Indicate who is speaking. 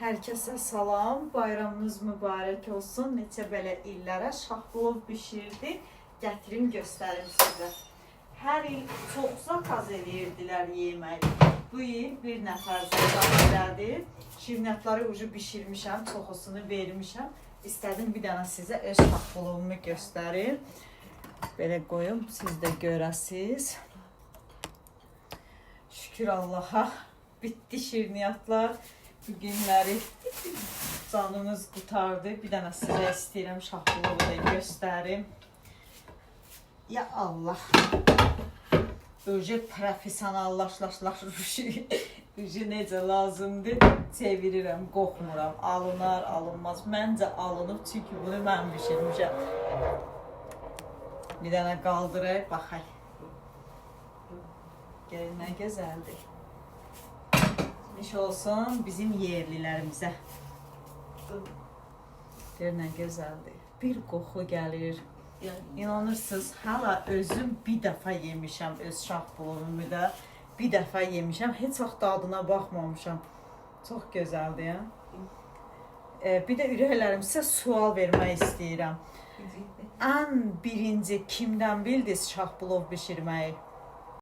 Speaker 1: Hər kəsə salam, bayramınız mübarək olsun. Neçə belə illərə şahplov bişirdi. Gətirim göstərim sizə. Hər il çox zakaz edirdilər yemək. Bu il bir nəfər zakaz elədi. Şirniyyatları ucu bişirmişəm, çoxusunu vermişəm. İstədim bir dənə sizə öz şahplovumu göstərim. Belə qoyum, siz də görəsiz. Şükür Allaha, bitdi şirniyyatlar. Bu günləri canımız qutardı. Bir dənə sizə istəyirəm şahplovu da göstərim. Ya Allah. Öcə profesionallaşır. Öcə necə lazımdır. Çevirirəm, qoxmuram. Alınar, alınmaz. Məncə alınıb, çünki bunu mən bişirmişəm. Bir dənə qaldıraq, baxaq. Gəlin, nə gözəldir. İş olsun bizim yerlilərimizə. Gör nə gözəldir. Bir qoxu gəlir. İnanırsınız, hala özüm bir dəfə yemişəm öz şahplovumu da. Bir dəfə yemişəm, heç vaxt dadına baxmamışam. Çox gözəldir, ya. Bir də ürəklərimizə sual vermək istəyirəm. Ən birinci kimdən bildiniz şahplov bişirməyi?